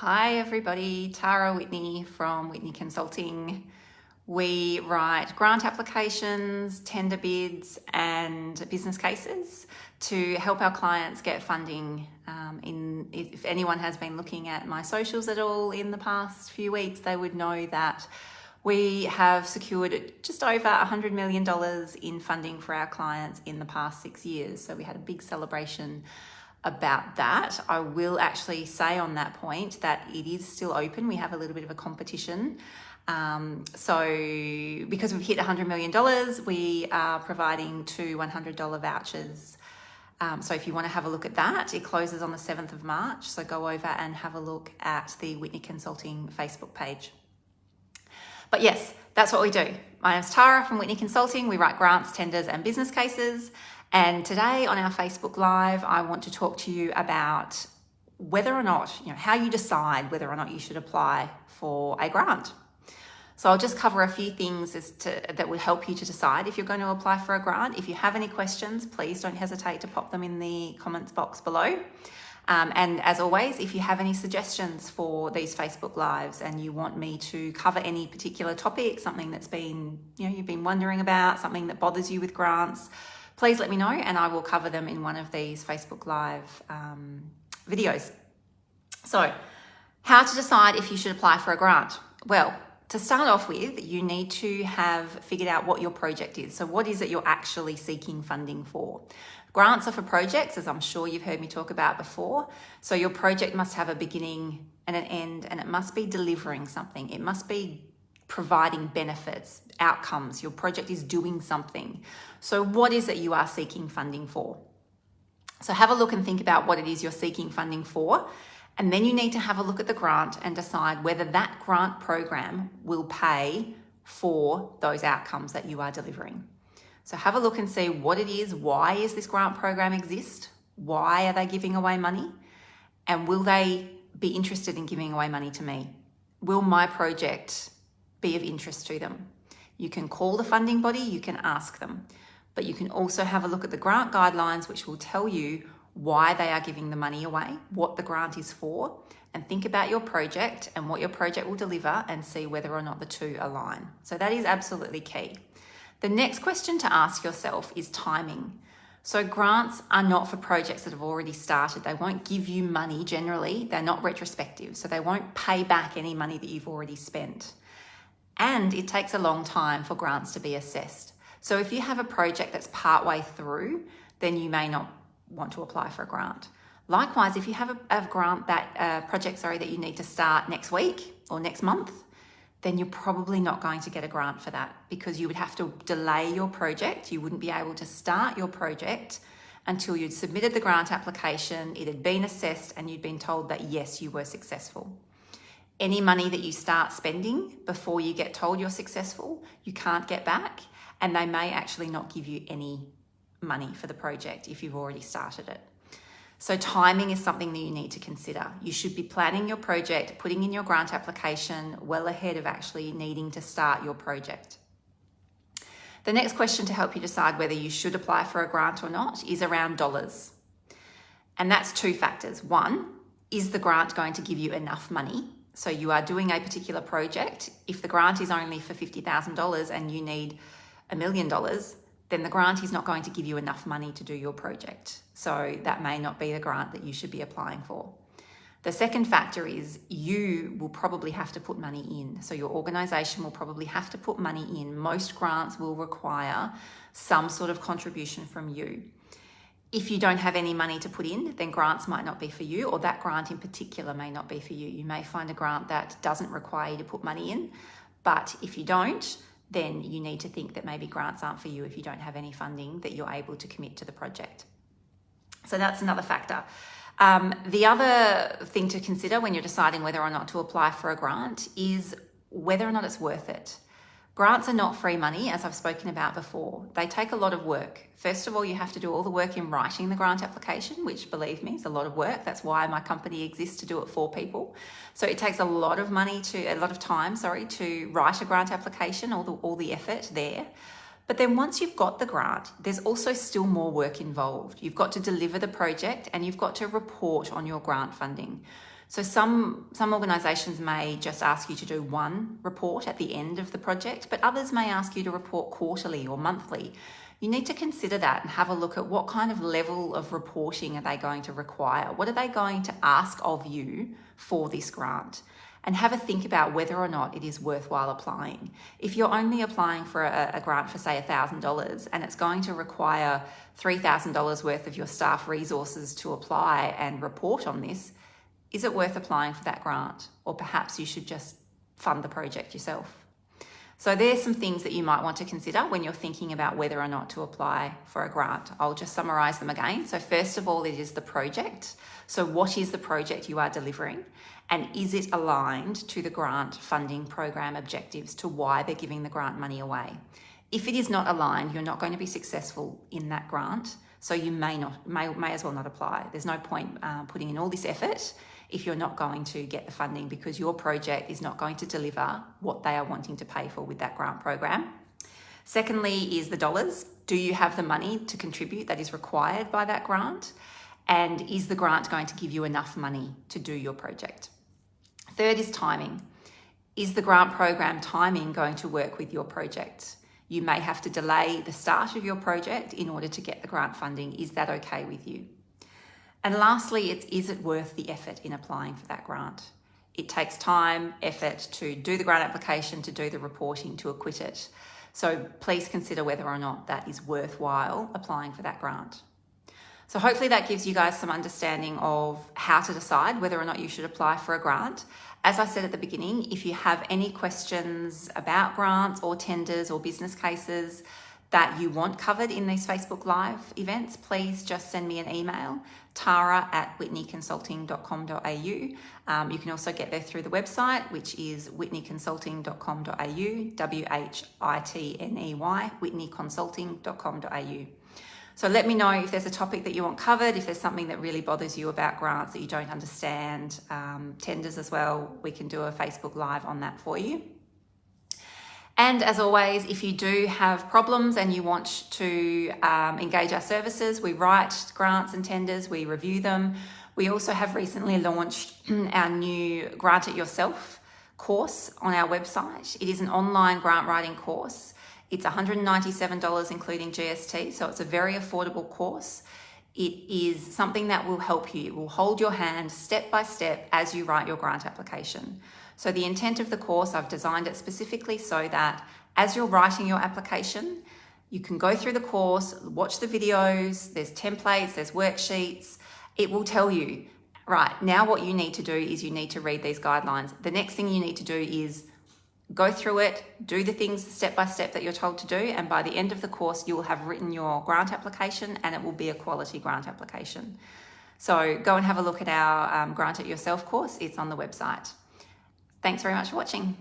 Hi everybody, Tara Whitney from Whitney Consulting. We write grant applications, tender bids and business cases to help our clients get funding. If anyone has been looking at my socials at all in the past few weeks, they would know that we have secured just over $100 million in funding for our clients in the past 6 years. So we had a big celebration about that. I will actually say on that point that it is still open. We have a little bit of a competition. So because we've hit $100 million, we are providing 2 $100 vouchers. So if you want to have a look at that, it closes on the 7th of March. So go over and have a look at the Whitney Consulting Facebook page. But yes, that's what we do. My name's Tara from Whitney Consulting. We write grants, tenders and business cases. And today on our Facebook Live, I want to talk to you about whether or not, how you decide whether or not you should apply for a grant. So I'll just cover a few things that will help you to decide if you're going to apply for a grant. If you have any questions, please don't hesitate to pop them in the comments box below. And as always, if you have any suggestions for these Facebook Lives and you want me to cover any particular topic, something that's been, you've been wondering about, something that bothers you with grants, please let me know and I will cover them in one of these Facebook Live videos. So, how to decide if you should apply for a grant? Well, to start off with, you need to have figured out what your project is. So what is it you're actually seeking funding for? Grants are for projects, as I'm sure you've heard me talk about before. So your project must have a beginning and an end, and it must be delivering something. It must be providing benefits, outcomes. Your project is doing something. So what is it you are seeking funding for? So have a look and think about what it is you're seeking funding for. And then you need to have a look at the grant and decide whether that grant program will pay for those outcomes that you are delivering. So have a look and see what it is. Why is this grant program exist? Why are they giving away money? And will they be interested in giving away money to me? Will my project be of interest to them? You can call the funding body, you can ask them, but you can also have a look at the grant guidelines, which will tell you why they are giving the money away, what the grant is for, and think about your project and what your project will deliver and see whether or not the two align. So that is absolutely key. The next question to ask yourself is timing. So grants are not for projects that have already started. They won't give you money generally. They're not retrospective, so they won't pay back any money that you've already spent. And it takes a long time for grants to be assessed. So if you have a project that's partway through, then you may not want to apply for a grant. Likewise, if you have a project that you need to start next week or next month, then you're probably not going to get a grant for that because you would have to delay your project. You wouldn't be able to start your project until you'd submitted the grant application, it had been assessed, and you'd been told that yes, you were successful. Any money that you start spending before you get told you're successful, you can't get back, and they may actually not give you any money for the project if you've already started it. So timing is something that you need to consider. You should be planning your project, putting in your grant application well ahead of actually needing to start your project. The next question to help you decide whether you should apply for a grant or not is around dollars. And that's two factors. One, is the grant going to give you enough money? So you are doing a particular project. If the grant is only for $50,000 and you need $1 million, then the grant is not going to give you enough money to do your project. So that may not be the grant that you should be applying for. The second factor is you will probably have to put money in. So your organisation will probably have to put money in. Most grants will require some sort of contribution from you. If you don't have any money to put in, then grants might not be for you, or that grant in particular may not be for you. You may find a grant that doesn't require you to put money in, but if you don't, then you need to think that maybe grants aren't for you if you don't have any funding that you're able to commit to the project. So that's another factor. The other thing to consider when you're deciding whether or not to apply for a grant is whether or not it's worth it. Grants are not free money, as I've spoken about before. They take a lot of work. First of all, you have to do all the work in writing the grant application, which, believe me, is a lot of work. That's why my company exists, to do it for people. So it takes a lot of time to write a grant application, all the effort there. But then once you've got the grant, there's also still more work involved. You've got to deliver the project and you've got to report on your grant funding. So some organisations may just ask you to do one report at the end of the project, but others may ask you to report quarterly or monthly. You need to consider that and have a look at what kind of level of reporting are they going to require? What are they going to ask of you for this grant? And have a think about whether or not it is worthwhile applying. If you're only applying for a grant for, say, $1,000 and it's going to require $3,000 worth of your staff resources to apply and report on this, is it worth applying for that grant? Or perhaps you should just fund the project yourself. So there's some things that you might want to consider when you're thinking about whether or not to apply for a grant. I'll just summarise them again. So first of all, it is the project. So what is the project you are delivering? And is it aligned to the grant funding program objectives, to why they're giving the grant money away? If it is not aligned, you're not going to be successful in that grant. So you may as well not apply. There's no point putting in all this effort if you're not going to get the funding, because your project is not going to deliver what they are wanting to pay for with that grant program. Secondly is the dollars. Do you have the money to contribute that is required by that grant? And is the grant going to give you enough money to do your project? Third is timing. Is the grant program timing going to work with your project? You may have to delay the start of your project in order to get the grant funding. Is that okay with you? And lastly, is it worth the effort in applying for that grant? It takes time, effort to do the grant application, to do the reporting, to acquit it. So please consider whether or not that is worthwhile applying for that grant. So hopefully that gives you guys some understanding of how to decide whether or not you should apply for a grant. As I said at the beginning, if you have any questions about grants or tenders or business cases that you want covered in these Facebook Live events, please just send me an email, tara@whitneyconsulting.com.au. You can also get there through the website, which is whitneyconsulting.com.au, WHITNEY, whitneyconsulting.com.au. So let me know if there's a topic that you want covered, if there's something that really bothers you about grants that you don't understand, tenders as well. We can do a Facebook Live on that for you. And as always, if you do have problems and you want to engage our services, we write grants and tenders, we review them. We also have recently launched our new Grant It Yourself course on our website. It is an online grant writing course. It's $197 including GST, so it's a very affordable course. It is something that will help you. It will hold your hand step by step as you write your grant application. So the intent of the course, I've designed it specifically so that as you're writing your application, you can go through the course, watch the videos, there's templates, there's worksheets. It will tell you, right, now what you need to do is you need to read these guidelines. The next thing you need to do is go through it, do the things step by step that you're told to do, and by the end of the course, you will have written your grant application and it will be a quality grant application. So go and have a look at our Grant It Yourself course. It's on the website. Thanks very much for watching.